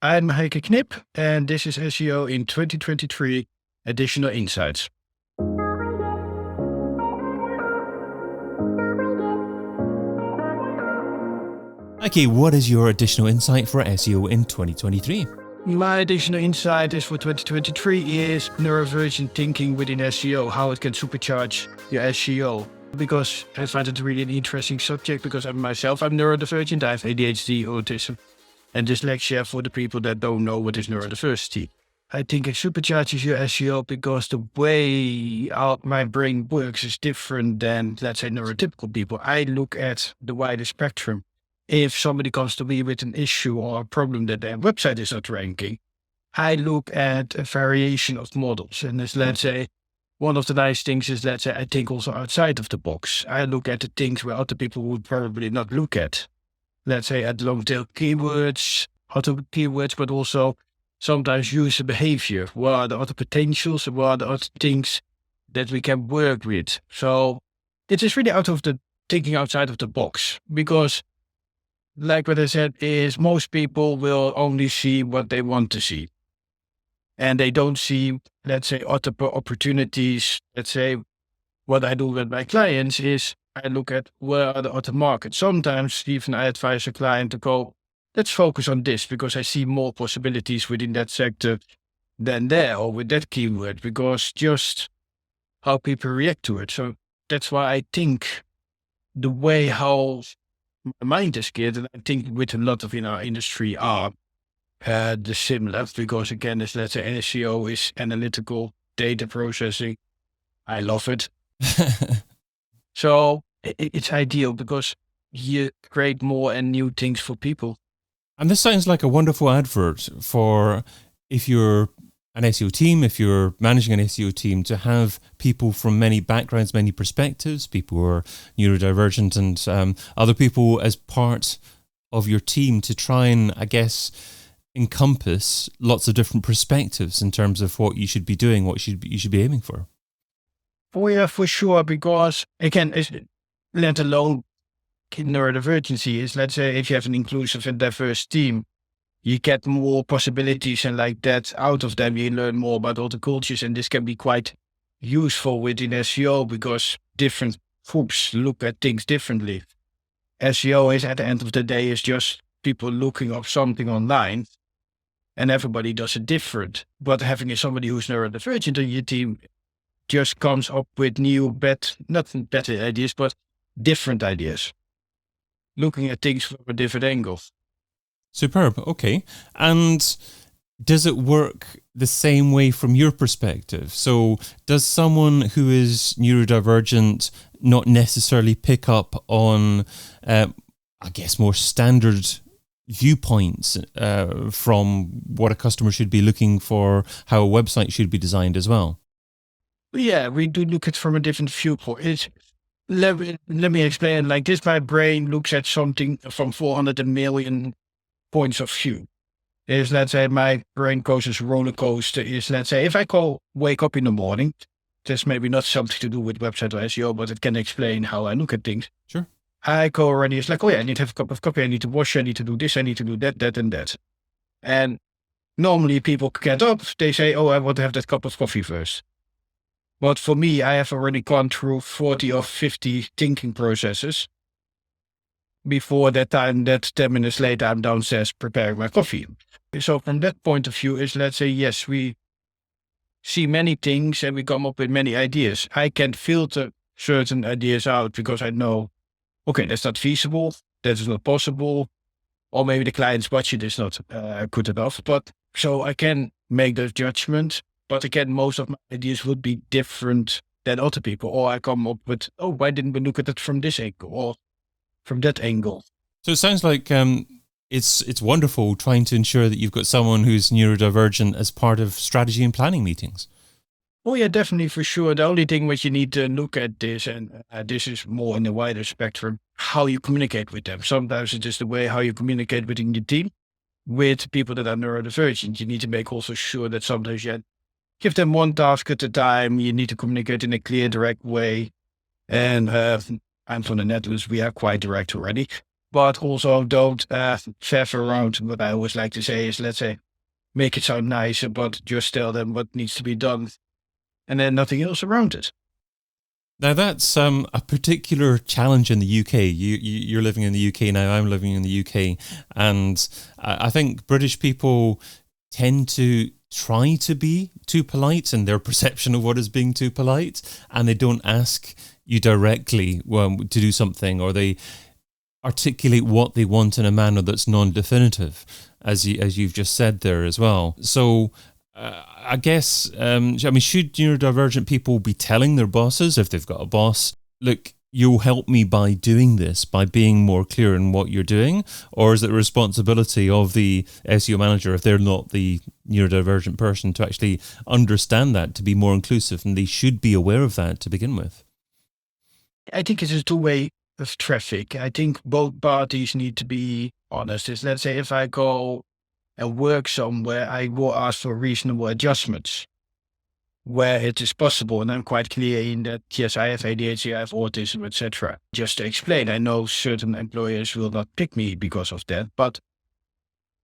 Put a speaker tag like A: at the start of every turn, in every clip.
A: I'm Heike Knip, and this is SEO in 2023 Additional Insights.
B: Heike, what is your additional insight for SEO in 2023?
A: My additional insight is for 2023 is neurodivergent thinking within SEO, how it can supercharge your SEO. Because I find it really an interesting subject because I'm neurodivergent. I have ADHD, autism, and dyslexia for the people that don't know what is neurodiversity. I think it supercharges your SEO because the way my brain works is different than, let's say, neurotypical people. I look at the wider spectrum. If somebody comes to me with an issue or a problem that their website is not ranking, I look at a variation of models. And as, let's say, one of the nice things is, let's say, I think also outside of the box. I look at the things where other people would probably not look at. Let's say at long tail keywords, but also sometimes user behavior. What are the other potentials and what are the other things that we can work with? So it is really out of the thinking outside of the box, because like what I said is most people will only see what they want to see. And they don't see, let's say, other opportunities. Let's say what I do with my clients is I look at where are the other markets. Sometimes even I advise a client to go, let's focus on this because I see more possibilities within that sector than there or with that keyword, because just how people react to it. So that's why I think the way how my mind is geared, and I think with a lot of in our industry are the similar, because again, as let's say SEO is analytical data processing. I love it. So it's ideal because you create more and new things for people.
B: And this sounds like a wonderful advert for if you're an SEO team, if you're managing an SEO team, to have people from many backgrounds, many perspectives, people who are neurodivergent and other people as part of your team to try and, I guess, encompass lots of different perspectives in terms of what you should be doing, what you should be aiming for.
A: Oh yeah, for sure. Because again, let alone neurodivergency is, let's say, if you have an inclusive and diverse team, you get more possibilities and like that out of them. You learn more about all the cultures, and this can be quite useful within SEO because different groups look at things differently. SEO is at the end of the day is just people looking up something online, and everybody does it different. But having somebody who's neurodivergent in your team just comes up with new, not better ideas, but different ideas, looking at things from a different angle.
B: Superb. Okay. And does it work the same way from your perspective? So does someone who is neurodivergent not necessarily pick up on, I guess, more standard viewpoints from what a customer should be looking for, how a website should be designed as well?
A: Yeah, we do look at from a different viewpoint. Let me explain like this. My brain looks at something from 400 million points of view. Is, let's say, my brain goes as roller coaster. Is, let's say, if I wake up in the morning, there's maybe not something to do with website or SEO, but it can explain how I look at things.
B: Sure.
A: I go already, it's like, oh yeah, I need to have a cup of coffee, I need to wash, I need to do this, I need to do that, and that. And normally people get up, they say, oh, I want to have that cup of coffee first. But for me, I have already gone through 40 or 50 thinking processes before that time, that 10 minutes later, I'm downstairs preparing my coffee. So from that point of view is, let's say, yes, we see many things and we come up with many ideas. I can filter certain ideas out because I know, okay, that's not feasible, that is not possible, or maybe the client's budget is not good enough. But so I can make those judgments. But again, most of my ideas would be different than other people. Or I come up with, oh, why didn't we look at it from this angle or from that angle?
B: So it sounds like it's wonderful trying to ensure that you've got someone who's neurodivergent as part of strategy and planning meetings.
A: Oh yeah, definitely, for sure. The only thing which you need to look at this, and this is more in the wider spectrum, how you communicate with them. Sometimes it's just the way how you communicate within your team with people that are neurodivergent. You need to make also sure that sometimes you give them one task at a time. You need to communicate in a clear, direct way. And I'm from the Netherlands. We are quite direct already. but also don't faff around. What I always like to say is, let's say, make it sound nicer, but just tell them what needs to be done, and then nothing else around it.
B: Now that's a particular challenge in the UK. You're living in the UK now. I'm living in the UK, and I think British people tend to try to be too polite in their perception of what is being too polite, and they don't ask you directly to do something, or they articulate what they want in a manner that's non-definitive, as you've just said there as well. So I guess, should neurodivergent people be telling their bosses, if they've got a boss, look, you'll help me by doing this, by being more clear in what you're doing? Or is it the responsibility of the SEO manager, if they're not the neurodivergent person, to actually understand that, to be more inclusive, and they should be aware of that to begin with?
A: I think it's a two-way of traffic. I think both parties need to be honest. Let's say if I go and work somewhere, I will ask for reasonable adjustments where it is possible. And I'm quite clear in that, yes, I have ADHD, I have autism, etc. Just to explain, I know certain employers will not pick me because of that, but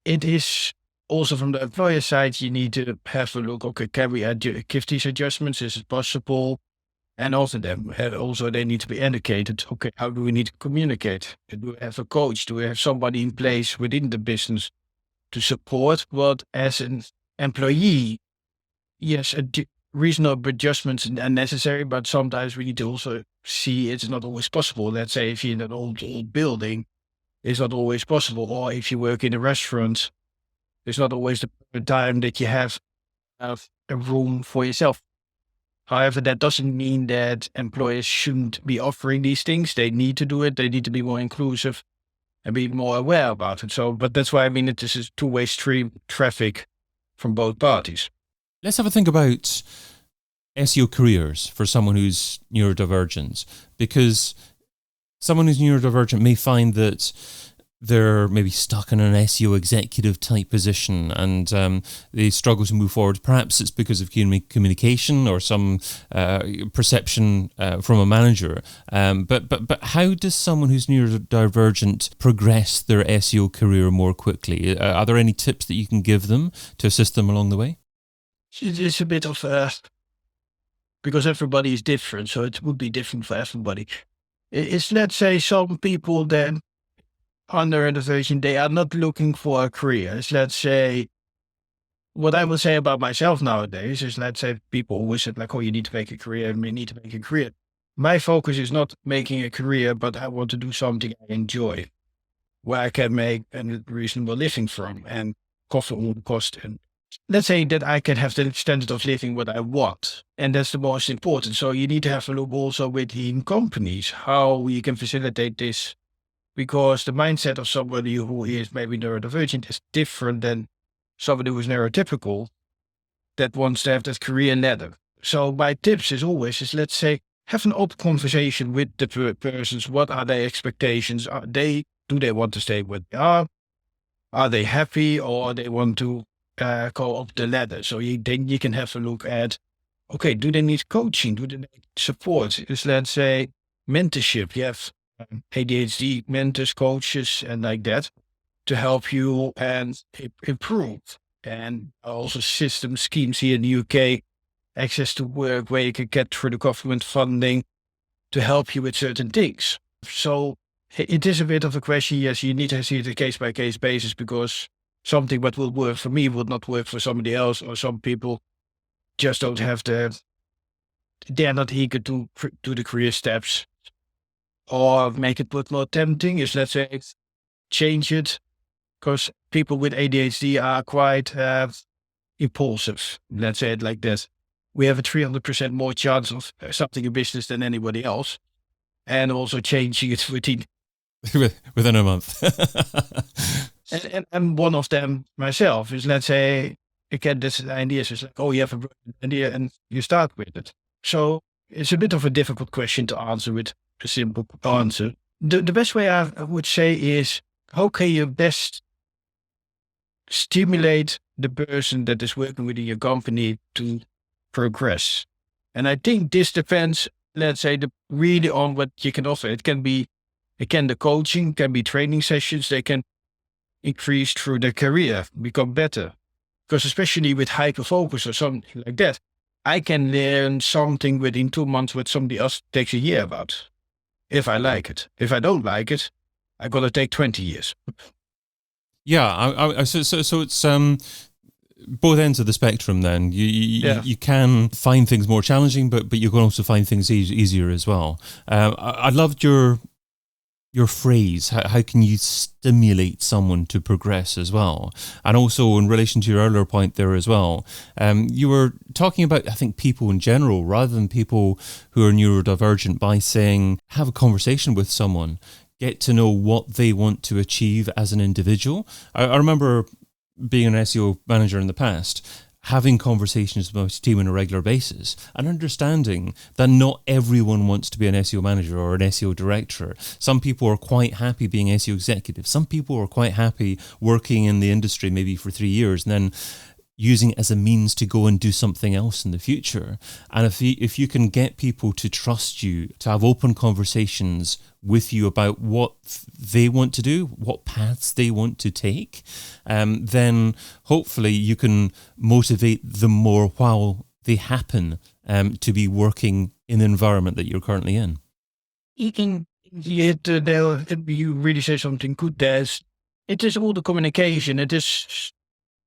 A: it is also from the employer side, you need to have a look, okay, can we give these adjustments? Is it possible? And also they need to be educated. Okay, how do we need to communicate? Do we have a coach? Do we have somebody in place within the business to support? But as an employee, yes, reasonable adjustments are necessary, but sometimes we need to also see it's not always possible. Let's say if you're in an old building, it's not always possible. Or if you work in a restaurant, it's not always the time that you have a room for yourself. However, that doesn't mean that employers shouldn't be offering these things. They need to do it. They need to be more inclusive and be more aware about it. So, but that's why I mean, this is two-way stream traffic from both parties.
B: Let's have a think about SEO careers for someone who's neurodivergent, because someone who's neurodivergent may find that they're maybe stuck in an SEO executive type position and they struggle to move forward. Perhaps it's because of communication or some perception from a manager. But how does someone who's neurodivergent progress their SEO career more quickly? Are there any tips that you can give them to assist them along the way?
A: It's a bit of because everybody is different, so it would be different for everybody. It's, let's say, some people then under the version, they are not looking for a career. It's, let's say, what I will say about myself nowadays is, let's say, people always said like, oh, you need to make a career, and we need to make a career. My focus is not making a career, but I want to do something I enjoy, where I can make a reasonable living from and cover all the cost. And let's say that I can have the standard of living what I want. And that's the most important. So you need to have a look also within companies, how you can facilitate this. Because the mindset of somebody who is maybe neurodivergent is different than somebody who is neurotypical that wants to have that career ladder. So my tips is always, let's say, have an open conversation with the persons. What are their expectations? Do they want to stay where they are? Are they happy, or they want to go up the ladder? So then you can have a look at, okay, do they need coaching? Do they need support? Is, let's say, mentorship. You have ADHD mentors, coaches, and like that to help you and improve. And also system schemes here in the UK, access to work where you can get through the government funding to help you with certain things. So it is a bit of a question. Yes, you need to see it a case by case basis, because something that will work for me would not work for somebody else, or some people just don't have they're not eager to do the career steps. Or make it look more tempting is, let's say, change it, because people with ADHD are quite impulsive. Let's say it like this. We have a 300% more chance of starting a business than anybody else. And also changing it
B: within a month.
A: and one of them myself is, let's say, again, this idea is like, oh, you have an idea and you start with it. So it's a bit of a difficult question to answer with a simple answer. The best way I would say is, how can you best stimulate the person that is working within your company to progress? And I think this depends, let's say, really on what you can offer. It can be Again, the coaching can be training sessions. They can increase through their career, become better. Because especially with hyper-focus or something like that, I can learn something within 2 months what somebody else takes a year about. If I like it. If I don't like it, I got to take 20 years.
B: Yeah, so it's both ends of the spectrum. Then you can find things more challenging, but you can also find things easier as well. I loved your phrase. How can you stimulate someone to progress as well? And also in relation to your earlier point there as well, you were talking about, I think, people in general rather than people who are neurodivergent, by saying have a conversation with someone. Get to know what they want to achieve as an individual. I remember being an SEO manager in the past, having conversations with my team on a regular basis and understanding that not everyone wants to be an SEO manager or an SEO director. Some people are quite happy being SEO executives. Some people are quite happy working in the industry maybe for 3 years and then using it as a means to go and do something else in the future. And if you can get people to trust you, to have open conversations with you about what they want to do, what paths they want to take, then hopefully you can motivate them more while they happen to be working in the environment that you're currently in.
A: You really say something good there. It is all the communication. It is,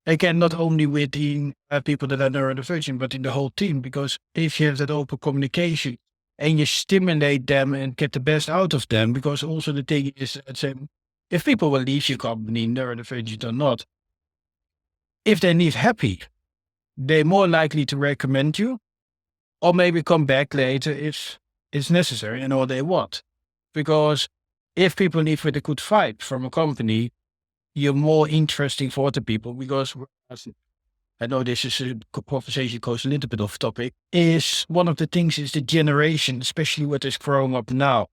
A: again, not only with the people that are neurodivergent, but in the whole team. Because if you have that open communication and you stimulate them and get the best out of them, because also the thing is, if people will leave your company, neurodivergent or not, if they leave happy, they're more likely to recommend you or maybe come back later if it's necessary and all they want. Because if people leave with a good vibe from a company, you're more interesting for other people. Because I know this is a conversation goes a little bit off topic, is one of the things is the generation, especially what is growing up now.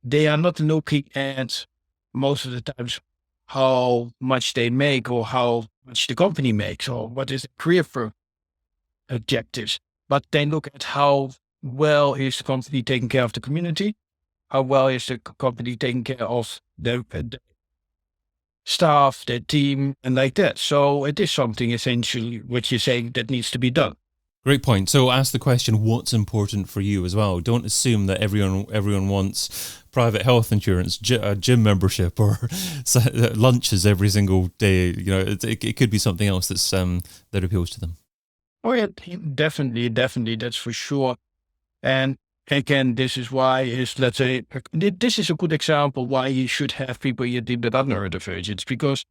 A: They are not looking at most of the times how much they make or how much the company makes or what is the career for objectives, but they look at how well is the company taking care of the community, how well is the company taking care of the staff, their team, and like that. So it is something essentially what you're saying that needs to be done.
B: Great point. So ask the question, what's important for you as well? Don't assume that everyone wants private health insurance, a gym membership, or lunches every single day. You know, it could be something else that's that appeals to them.
A: Oh yeah, definitely, that's for sure. And again, this is why this is a good example why you should have people in your team that are neurodivergent, because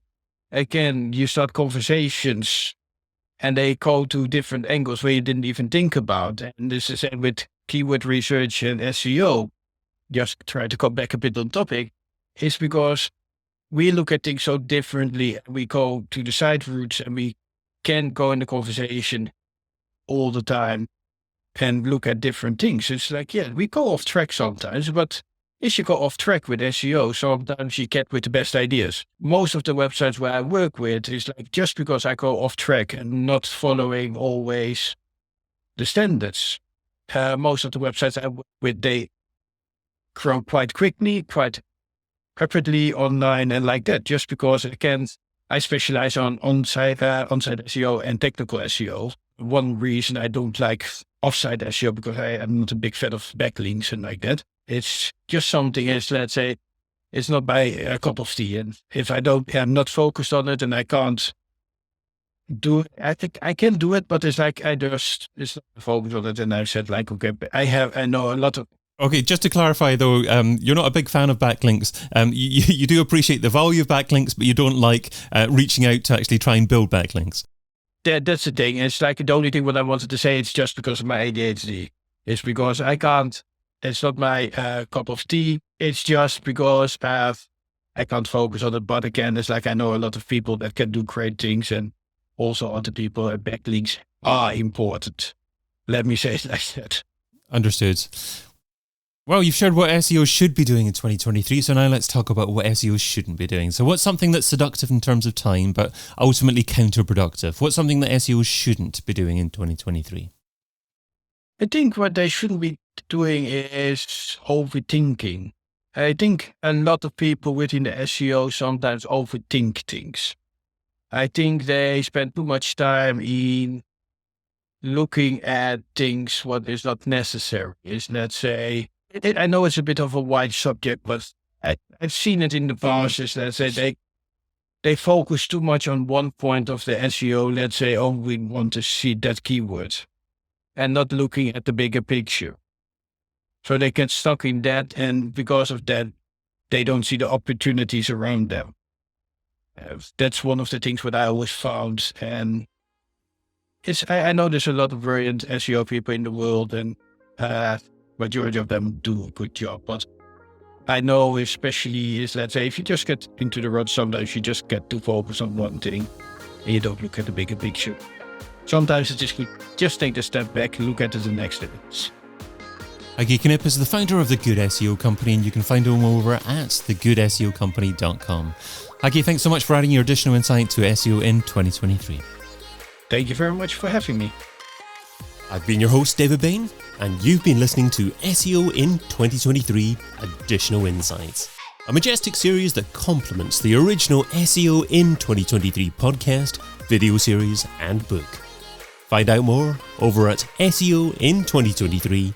A: again, you start conversations and they go to different angles where you didn't even think about. And this is with keyword research and SEO, just try to come back a bit on topic, is because we look at things so differently. We go to the side routes and we can go in the conversation all the time and look at different things. It's like, yeah, we go off track sometimes, but if you go off track with SEO, sometimes you get with the best ideas. Most of the websites where I work with is like, just because I go off track and not following always the standards. Most of the websites I work with, they grow quite quickly, quite rapidly online and like that, just because I specialize on on-site SEO and technical SEO. One reason I don't like off-site SEO, because I am not a big fan of backlinks and like that. It's just something is, let's say, it's not my cup of tea. And if I'm not focused on it and I can't do it, I think I can do it, but it's like, it's not focus on it. And I said like, okay, I know a lot of.
B: Okay, just to clarify though, you're not a big fan of backlinks. You do appreciate the value of backlinks, but you don't like reaching out to actually try and build backlinks.
A: That's the thing. It's like the only thing what I wanted to say, it's just because of my ADHD. It's because I can't, it's not my cup of tea. It's just because I can't focus on it. But again, it's like I know a lot of people that can do great things, and also other people, backlinks are important. Let me say it like that.
B: Understood. Well, you've shared what SEO should be doing in 2023, so now let's talk about what SEO shouldn't be doing. So what's something that's seductive in terms of time, but ultimately counterproductive? What's something that SEO shouldn't be doing in 2023?
A: I think what they shouldn't be doing is overthinking. I think a lot of people within the SEO sometimes overthink things. I think they spend too much time in looking at things what is not necessary. Is, let's say, I know it's a bit of a wide subject, but I've seen it in the past. Is, let's say, they focus too much on one point of the SEO. Let's say, oh, we want to see that keyword, and not looking at the bigger picture. So they get stuck in that, and because of that, they don't see the opportunities around them. That's one of the things what I always found. And I know there's a lot of brilliant SEO people in the world, and majority of them do a good job. But I know especially is, let's say, if you just get into the rut, sometimes you just get too focused on one thing and you don't look at the bigger picture. Sometimes it's just good, just take a step back and look at the next things.
B: Heike Knip is the founder of The Good SEO Company, and you can find him over at thegoodseocompany.com. Heike, thanks so much for adding your additional insight to SEO in 2023.
A: Thank you very much for having me.
B: I've been your host, David Bain, and you've been listening to SEO in 2023 Additional Insights, a majestic series that complements the original SEO in 2023 podcast, video series, and book. Find out more over at SEOin2023.com.